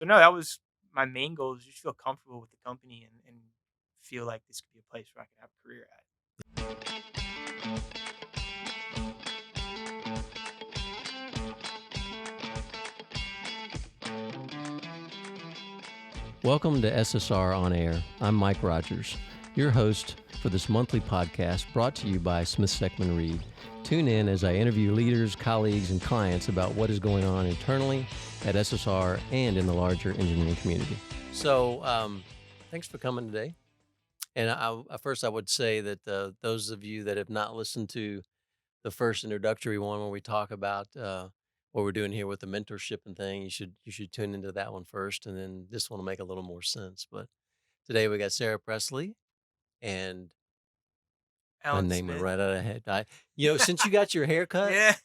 So no, that was my main goal, is just feel comfortable with the company and feel like this could be a place where I could have a career at. Welcome to SSR On Air. I'm Mike Rogers, your host for this monthly podcast brought to you by Smith Seckman Reed. Tune in as I interview leaders, colleagues, and clients about what is going on internally at SSR and in the larger engineering community. So thanks for coming today. And first I would say that those of you that have not listened to the first introductory one where we talk about what we're doing here with the mentorship and thing, you should tune into that one first, and then this one will make a little more sense. But today we got Sara, Presley, and my Alan name went Smith. right out of head. Since you got your haircut, Yeah.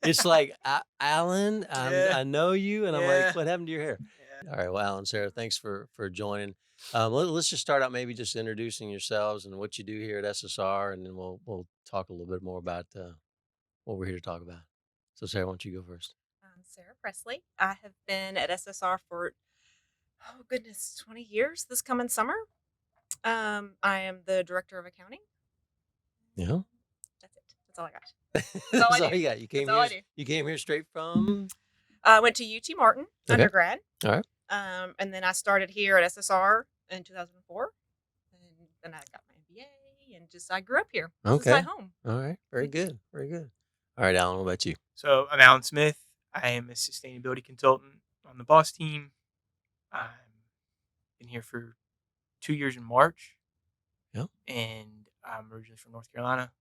it's like Alan, Yeah. I know you, and I'm Yeah. like, what happened to your hair? Yeah. All right, well, Alan, Sara, thanks for joining. Let's just start out maybe just introducing yourselves and what you do here at SSR, and then we'll talk a little bit more about what we're here to talk about. So, Sara, why don't you go first? I'm Sara Presley. I have been at SSR for, 20 years this coming summer. I am the director of accounting. Yeah. That's it. That's all I got. That's all you got. You came That's all I here. do. You came here straight from. I went to UT Martin undergrad. All right. And then I started here at SSR in 2004. And then I got my MBA and I grew up here. This is my home. All right. Very good. Very good. All right, Alan, what about you? So I'm Alan Smith. I am a sustainability consultant on the boss team. I've been here for 2 years in March. Yep. And I'm originally from North Carolina.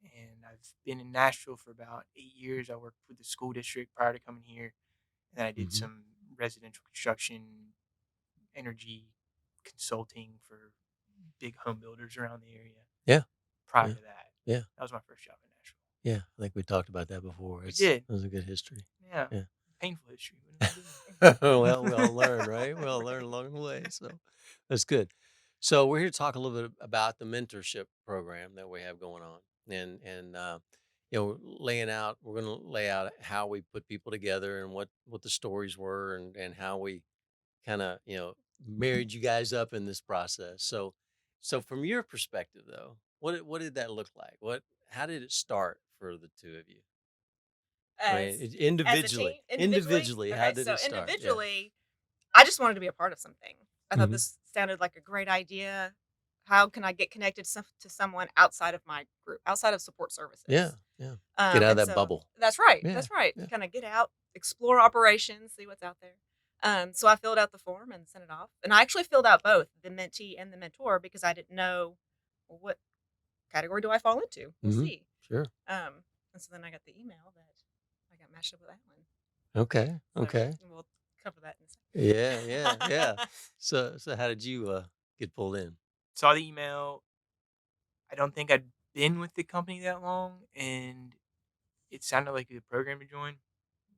And I've been in Nashville for about 8 years. I worked with the school district prior to coming here. And then I did some residential construction, energy consulting for big home builders around the area. Yeah. Prior to that. Yeah. That was my first job in Nashville. Yeah, I think we talked about that before. We did. It was a good history. Yeah. Painful history. Well, we all learn, right? We all learn along the way. So that's good. So we're here to talk a little bit about the mentorship program that we have going on, and we're going to lay out how we put people together and what the stories were, and how we kind of married you guys up in this process. So from your perspective, though, what did that look like? How did it start for the two of you? Individually, how did it start? Individually, I just wanted to be a part of something. I thought this sounded like a great idea. How can I get connected to someone outside of my group, outside of support services? Yeah. Get out of that bubble. That's right. Yeah, That's right. yeah. Kind of get out, explore operations, see what's out there. So I filled out the form and sent it off. And I actually filled out both the mentee and the mentor because I didn't know what category do I fall into. We'll see. Sure. And so then I got the email that I got matched up with Alan. Okay. We'll cover that in a second. Yeah. So how did you get pulled in? Saw the email. I don't think I'd been with the company that long, and it sounded like a good program to join.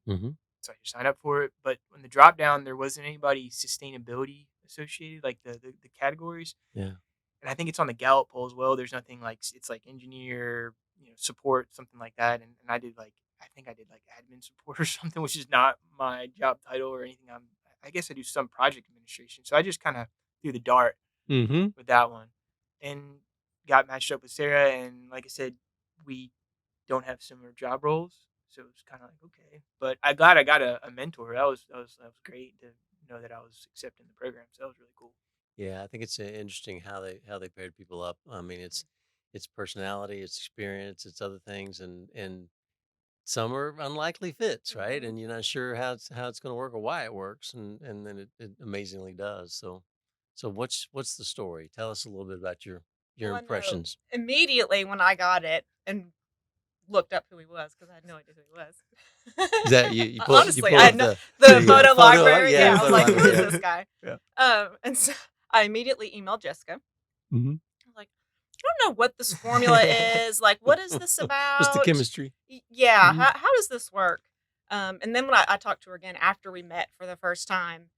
So I just signed up for it. But when the drop down, there wasn't anybody sustainability associated, like the categories. Yeah. And I think it's on the Gallup poll as well. There's nothing like, it's like engineer, support, something like that. And I did I think I did admin support or something, which is not my job title or anything. I guess I do some project administration. So I just kind of threw the dart with that one and got matched up with Sara. And like I said, we don't have similar job roles. So it was kind of like, okay, but I'm glad I got a mentor. That was great to know that I was accepting the program. So that was really cool. Yeah, I think it's interesting how they paired people up. I mean, it's personality, it's experience, it's other things, and some are unlikely fits, right? And you're not sure how it's going to work or why it works, and then it amazingly does. So what's the story? Tell us a little bit about your impressions. Immediately when I got it and looked up who he was, because I had no idea who he was. Is that you honestly, you I had the photo library. Yeah, I was like, who is this guy? Yeah. And so I immediately emailed Jessica. I was like, I don't know what this formula is. Like, what is this about? Just the chemistry. Yeah. How does this work? And then when I talked to her again after we met for the first time,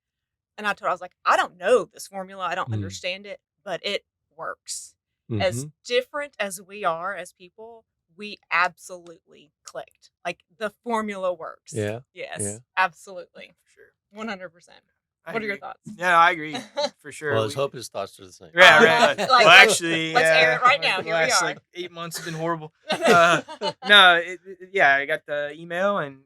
and I was like, I don't know this formula. I don't understand it, but it works. As different as we are as people, we absolutely clicked. Like, the formula works. Yeah. Yes. Yeah. Absolutely. For sure. 100%. I What are your agree. thoughts? Yeah, I agree for sure. Well, let's hope his thoughts are the same. Yeah, right. Like, Well, actually, let's air it right like, now. the Here we last are. like 8 months have been horrible. No, yeah, I got the email and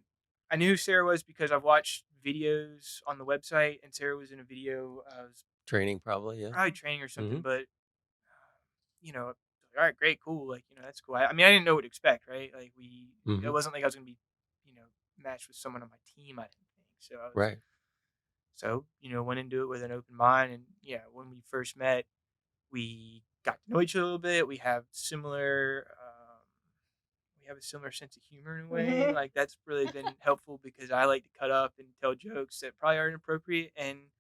I knew who Sarah was because I've watched videos on the website, and Sarah was in a video. Was Training, probably, yeah. probably training or something, Mhm. but all right, great, cool. Like, that's cool. I mean, I didn't know what to expect, right? Like, it Mhm. wasn't like I was gonna be, matched with someone on my team. I didn't think so. Right. Went into it with an open mind, and yeah, when we first met, we got to know each other a little bit. We have a similar sense of humor in a way. Mhm. Like, that's really been helpful because I like to cut up and tell jokes that probably are inappropriate, and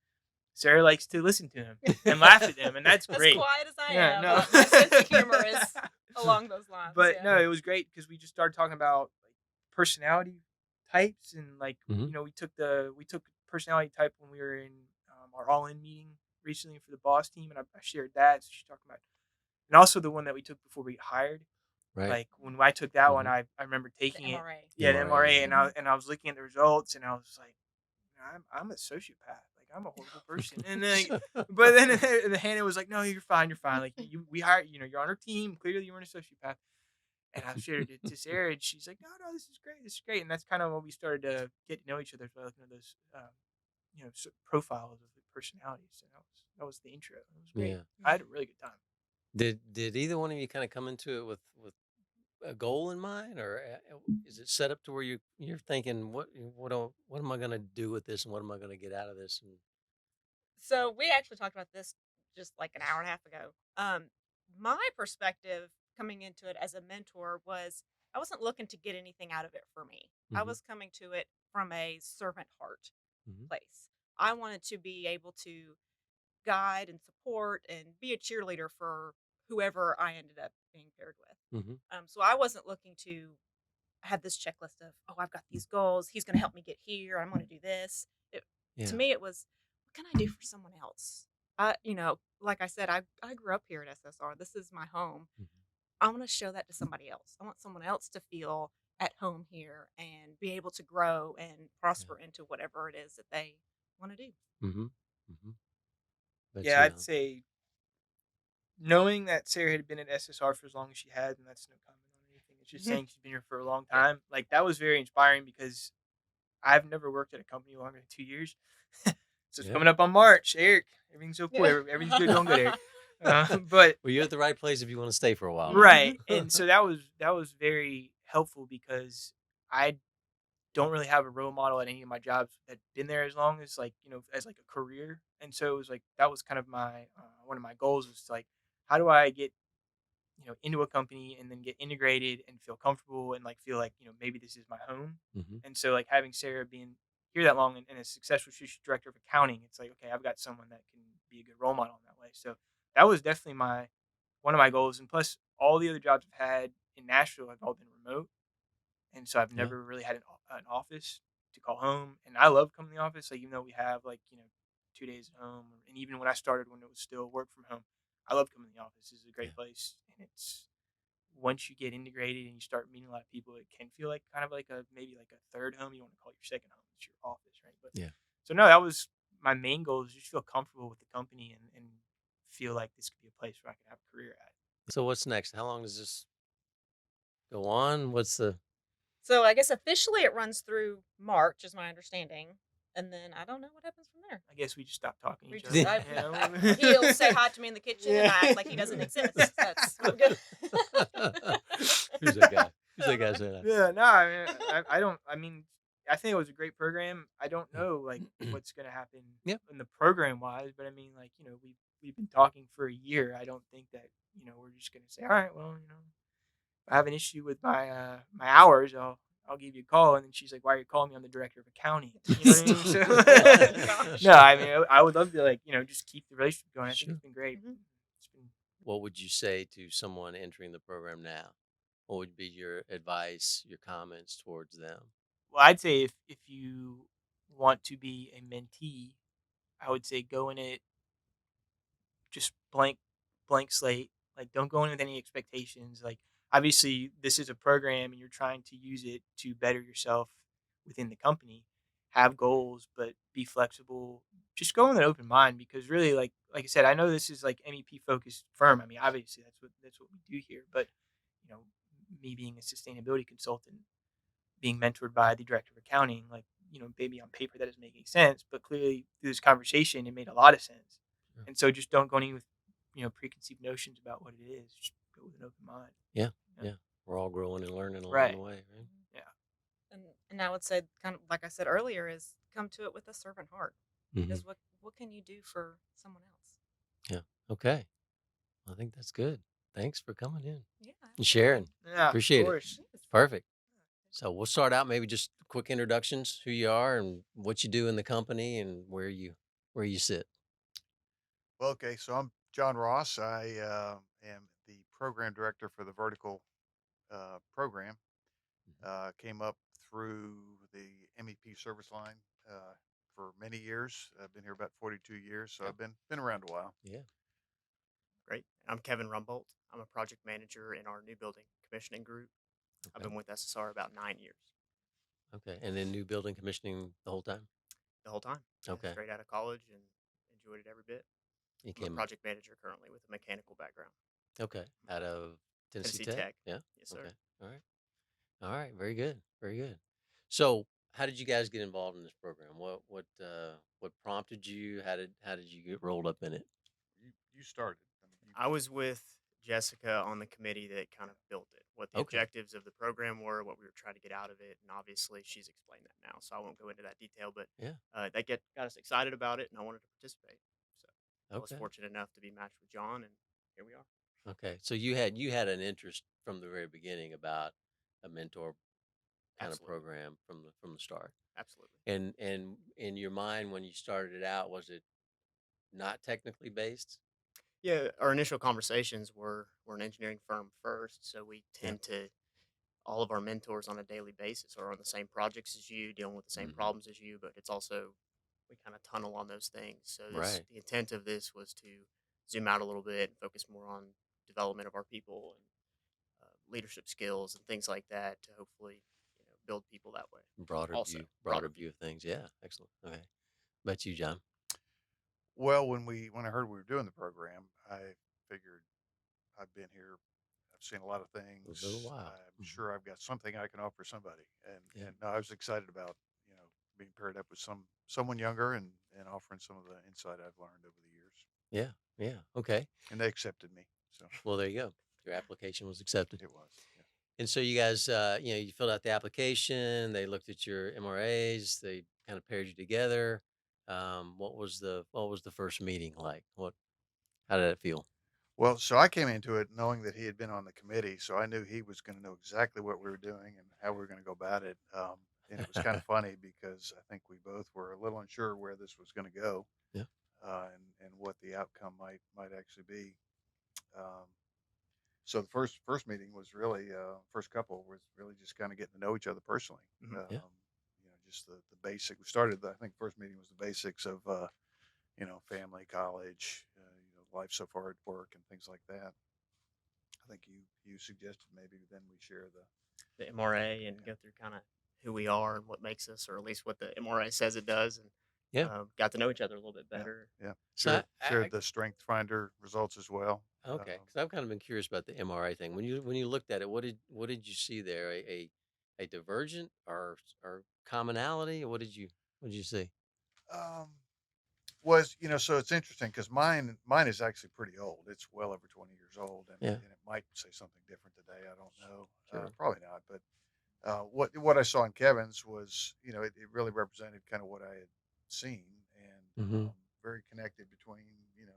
Sarah likes to listen to them and laugh at them, and that's As great. quiet as I Yeah, am, no. my sense of humor is along those lines. But Yeah. no, it was great because we just started talking about like personality types, and like Mhm. we took personality type when we were in our all in meeting recently for the boss team, and I shared that. So she's talking about, and also the one that we took before we got hired. Right. Like when I took that one, Mhm. I remember The taking it. MRA. Yeah, the MRA, MRA, yeah. and I was looking at the results, and I was like, I'm a sociopath. Like, I'm a horrible person. And then, but then the Hannah was like, no, you're fine. You're fine. Like, we hired, you're on our team. Clearly you weren't a sociopath. And I shared it to Sarah, and she's like, no, this is great. This is great. And that's kind of when we started to get to know each other by looking at those, profiles of the personalities. And that was the intro. It was great. Yeah. I had a really good time. Did either one of you kind of come into it with a goal in mind, or is it set up to where you're thinking what am I going to do with this, and what am I going to get out of this? And So we actually talked about this just like an hour and a half ago. My perspective coming into it as a mentor was I wasn't looking to get anything out of it for me. I Mhm. was coming to it from a servant heart Mhm. place. I wanted to be able to guide and support and be a cheerleader for whoever I ended up being paired with. Mhm. So I wasn't looking to have this checklist of, oh, I've got these goals. He's going to help me get here. I'm going to do this. To Yeah. me, it was, what can I do for someone else? Like I said, I grew up here at SSR. This is my home. Mhm. I want to show that to somebody else. I want someone else to feel at home here and be able to grow and Yeah. prosper into whatever it is that they want to do. Mhm. Mhm. Bet Yeah, you. I'd say knowing that Sarah had been at SSR for as long as she had, and that's no comment on anything. It's just Mhm. saying she's been here for a long Yeah. time. Like, that was very inspiring because I've never worked at a company longer than 2 years. So it's Yeah. coming up on March. Eric, everything's so cool. Yeah. Everything's good, going good, Eric. But Well, you're at the right place if you want to stay for a while now. right, and so that was very helpful because I don't really have a role model at any of my jobs that been there as long as like as like a career, and so it was like that was kind of my one of my goals was like how do I get into a company and then get integrated and feel comfortable and like feel like maybe this is my home. Mhm. And so like having Sarah being here that long and a successful she's director of accounting, it's like okay, I've got someone that can be a good role model in that way. So that was definitely my one of my goals. And plus all the other jobs I've had in Nashville have all been remote, and so I've Yeah. never really had an office to call home. And I love coming to the office, like even though we have like 2 days at home, and even when I started when it was still work from home, I love coming to the office. It's a Yeah. great place, and it's once you get integrated and you start meeting a lot of people, it can feel like kind of like a maybe like a third home. You want to call it your second home. It's your office, right? But Yeah. so no, that was my main goal is just feel comfortable with the company and feel like this could be a place where I could have a career at. So what's next? How long does this go on? What's the So I guess officially it runs through March, is my understanding, and then I don't know what happens from there. I guess we just stop talking to We each just, other. I, Yeah. he'll say hi to me in the kitchen, and I act like he doesn't exist. That's what I'm good. Who's that guy? Who's that I don't guy know. saying that? Yeah, no, I mean, I don't. I mean, I think it was a great program. I don't Yeah. know like what's gonna happen Yep. in the program wise, but I mean, like we've been talking for a year. I don't think that we're just gonna say, all right, well, if I have an issue with my hours, I'll give you a call. And then she's like, why are you calling me? I'm the director of accounting. You know what I mean? So Oh gosh. no, I mean, I would love to like just keep the relationship going. I think Sure. it's been great. Mhm. It's been What would you say to someone entering the program now? What would be your advice, your comments towards them? well, I'd say if you want to be a mentee, I would say go in it just blank slate. Like don't go in with any expectations. Like obviously this is a program and you're trying to use it to better yourself within the company. Have goals, but be flexible. just go with an open mind because really, like I said, I know this is like MEP focused firm. I mean, obviously that's what we do here, but you know, me being a sustainability consultant, being mentored by the director of accounting, like maybe on paper that doesn't make any sense, but clearly through this conversation, it made a lot of sense. Sure. And so just don't go in with preconceived notions about what it is. Just go with an open mind. Yeah. Yeah. Yeah. We're all growing and learning along the Right. way, right? Yeah. And I would say, kind of like I said earlier, is come to it with a servant heart. Hmm. Is what can you do for someone else? Yeah. Okay. I think that's good. Thanks for coming in Yeah, and absolutely. sharing. Yeah. Of Appreciate it. course. Yes. Perfect. So we'll start out maybe just quick introductions, who you are and what you do in the company and where you sit. Well, okay, so I'm Jon Ross. I am the program director for the vertical program. Came up through the MEP service line for many years. I've been here about 42 years, so Yep. I've been around a while. Yeah. Great. I'm Kevin Rumbolt. I'm a project manager in our new building commissioning group. I've Okay. been with SSR about 9 years, Okay. And then new building commissioning the whole time? the whole time. Yeah, Okay. straight out of college and enjoyed it every bit. You I'm a came project manager currently with a mechanical background. okay. Out of Tennessee Tennessee Tech? Tech. Yeah. Yes, sir. Okay. All right. All right. Very good. Very good. So how did you guys get involved in this program? What prompted you? How did you get rolled up in it? You started. I mean, I was with Jessica on the committee that kind of built it, what the Okay. objectives of the program were, what we were trying to get out of it, and obviously she's explained that now, so I won't go into that detail. But Yeah. got us excited about it, and I wanted to participate. So I was Okay. fortunate enough to be matched with John, and here we are. Okay. So you had an interest from the very beginning about a mentor kind of Absolutely, program from the start. absolutely. And in your mind when you started it out, was it not technically based? Yeah, our initial conversations we're an engineering firm first, so we Yeah. tend to all of our mentors on a daily basis are on the same projects as you, dealing with the same Hmm. problems as you, but it's also we kind of tunnel on those things. So this Right. the intent of this was to zoom out a little bit and focus more on development of our people and leadership skills and things like that to hopefully build people that way. Broader Also, view, broader broader view. view of things. Yeah. Excellent. Okay. But you, John? well, when I heard we were doing the program, I figured I've been here. I've seen a lot of A little things. while. I'm sure I've got something I can offer somebody, Yeah. and no, I was excited about being paired up with someone younger and offering some of the insight I've learned over the years, Yeah. Yeah. Okay. and they accepted me. So Well, there you go. Your application was accepted. it was. Yeah. And so you guys, you filled out the application. They looked at your MRAs. They kind of paired you together. What was the first meeting like? How did it feel? Well, so I came into it knowing that he had been on the committee, so I knew he was going to know exactly what we were doing and how we were going to go about it. And it was kind of funny because I think we both were a little unsure where this was going to go, Yeah. and what the outcome might actually be. Um, so the first meeting was really first couple was really just kind of getting to know each other personally. Mhm. Yeah. Just the basic. We started. I think first meeting was the basics of family, college, life so far at work, and things like that. I think you suggested maybe then we share The MRA and yeah, go through kind of who we are and what makes us, or at least what the MRA says it does, and Yeah. got to know each other a little bit yeah, better. yeah. So Shared the strength finder results as well. okay, because I've kind of been curious about the MRI thing. When you looked at it, what did you see there? A divergent or commonality? Or what did you see? Um, was so it's interesting because mine is actually pretty old. It's well over 20 years old, and Yeah. and it might say something different today. I don't know. Sure. Probably not. But what I saw in Kevin's was it really represented kind of what I had seen, and Mm-hmm. very connected between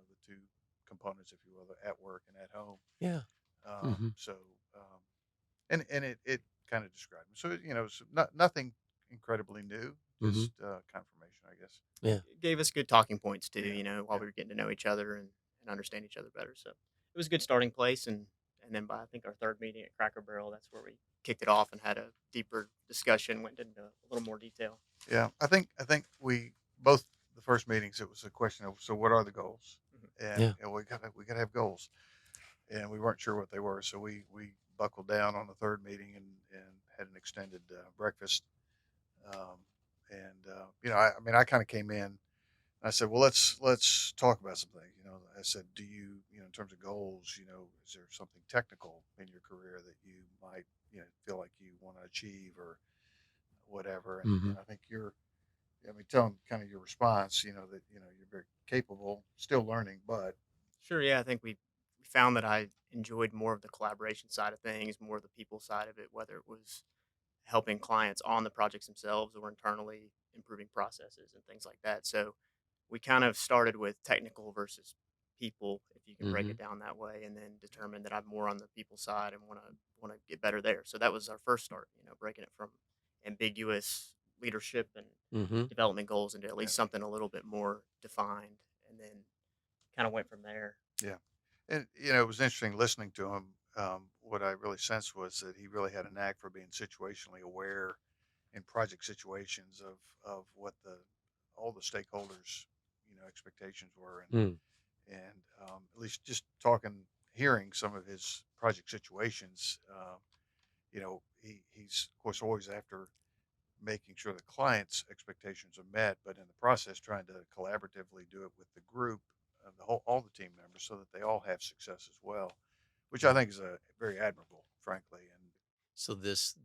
the two components, if you will, at work and at home. Yeah. Mm-hmm. So and it kind of described him. So so nothing incredibly new, Mm-hmm. just confirmation, I guess. Yeah. It gave us good talking points too, Yeah, while yeah, we were getting to know each other and understand each other better. So it was a good starting place, and then by I think our third meeting at Cracker Barrel, that's where we kicked it off and had a deeper discussion, went into a little more detail. yeah. I think we both the first meetings it was a question of so what are the goals, Mhm. and Yeah. we gotta have goals, and we weren't sure what they were, so we buckled down on the third meeting and had an extended breakfast, um, and I mean I kind of came in I said, well, let's talk about some things. I said, do you, in terms of goals, is there something technical in your career that you might, feel like you want to achieve or whatever? And I think tell them kind of your response, that, you're very capable, still learning, but Sure, yeah, I think we found that I enjoyed more of the collaboration side of things, more of the people side of it, whether it was helping clients on the projects themselves or internally improving processes and things like that. So we kind of started with technical versus people, if you can break Mm-hmm. it down that way, and then determined that I'm more on the people side and want to get better there. So that was our first start, breaking it from ambiguous leadership and Mm-hmm. development goals into at yeah, least something a little bit more defined, and then kind of went from there. yeah. And, it was interesting listening to him. What I really sensed was that he really had a knack for being situationally aware in project situations of what all the stakeholders, expectations were. Mm. And at least just hearing some of his project situations, he's of course always after making sure the client's expectations are met, but in the process trying to collaboratively do it with the group, all the team members, so that they all have success as well, which I think is a very admirable, frankly. And So this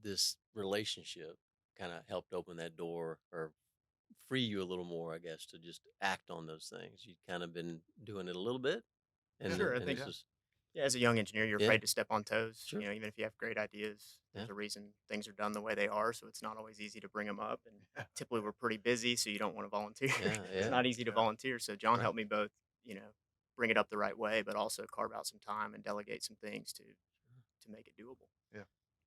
relationship kind of helped open that door or free you a little more, I guess, to just act on those things. You'd kind of been doing it a little bit, yeah, Sure, I and think this yeah, was yeah, as a young engineer, you're yeah, afraid to step on toes. sure, Even if you have great ideas, yeah, there's a reason things are done the way they are. So it's not always easy to bring them up. And typically, we're pretty busy, so you don't want to volunteer. yeah, It's yeah, not easy to yeah, volunteer. So John right. helped me both, bring it up the right way, but also carve out some time and delegate some things to make it doable. yeah,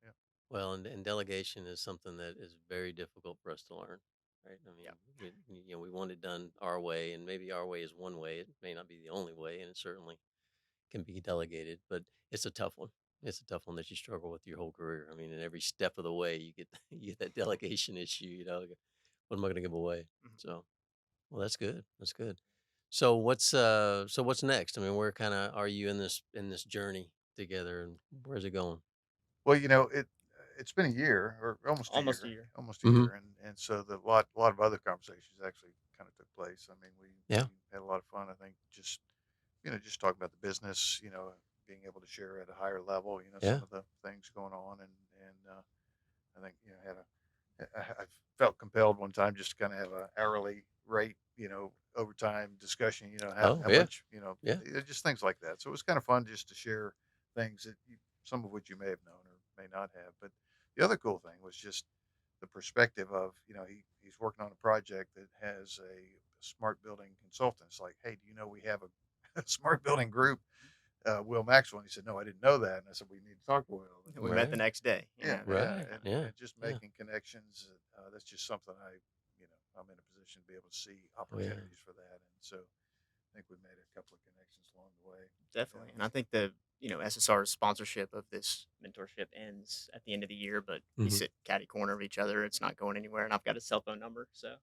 yeah, Well, and delegation is something that is very difficult for us to learn, right? I mean, Yeah, we want it done our way, and maybe our way is one way. It may not be the only way, and it certainly can be delegated, but it's a tough one. It's a tough one that you struggle with your whole career. I mean, in every step of the way, you get you get that delegation issue. Like, what am I going to give away? mhm. So, well, that's good. That's good. So what's next? I mean, where kind of are you in this journey together, and where's it going? well, it's been a year or Almost a year. almost a Hmm. year, and so the lot of other conversations actually kind of took place. I mean, we Yeah. had a lot of fun. I think just talking about the business, being able to share at a higher level, Yeah. some of the things going on, and I think had I felt compelled one time just to kind of have a hourly rate, overtime discussion, Oh, how yeah. much, Yeah. just things like that. So it was kind of fun just to share things some of which you may have known or may not have. But the other cool thing was just the perspective of, he's working on a project that has a smart building consultant. It's like, hey, do you know we have a, a smart building group, Will Maxwell? And he said, no, I didn't know that. And I said, we need to talk to Will. And we met the Right. next day. Yeah, yeah, Right. Yeah. and just Yeah. making connections. That's just something I'm in a position to be able to see Oh, yeah. opportunities for that, and so I think we made a couple of connections along the way. Definitely. And I think the, SSR's sponsorship of this mentorship ends at the end of the year, but we Hmm. sit catty corner of each other. It's not going anywhere. And I've got his cell phone number. So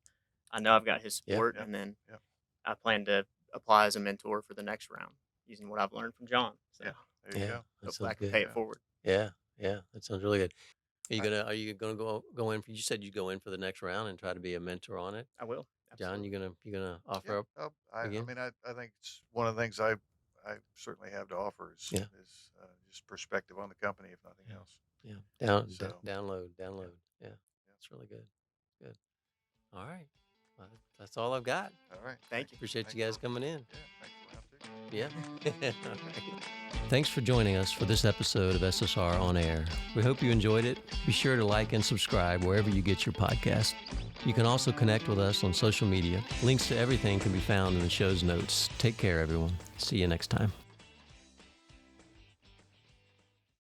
I know I've got his Yeah. support. Yeah, And then yeah, I plan to apply as a mentor for the next round using what I've learned from John. So yeah. There you Yeah. go. That hopefully I sounds can good. pay it Yeah, forward. Yeah. Yeah. That sounds really good. I, Are you gonna go in for, you said you go in for the next round and try to be a mentor on it? I will. John, Absolutely. you gonna yeah. offer up I again? mean, I think it's one of the things I certainly have to offer Yeah. is just perspective on the company, if nothing Yeah. else. Yeah. So yeah, Download. Yeah. yeah. That's really good. Good. All right. Well, that's all I've got. All right. Thank you. Appreciate you Thanks guys for coming in. yeah. Thanks for round two. Yeah. All right. Thanks for joining us for this episode of SSR On Air. We hope you enjoyed it. Be sure to like and subscribe wherever you get your podcast. You can also connect with us on social media. Links to everything can be found in the show's notes. Take care, everyone. See you next time.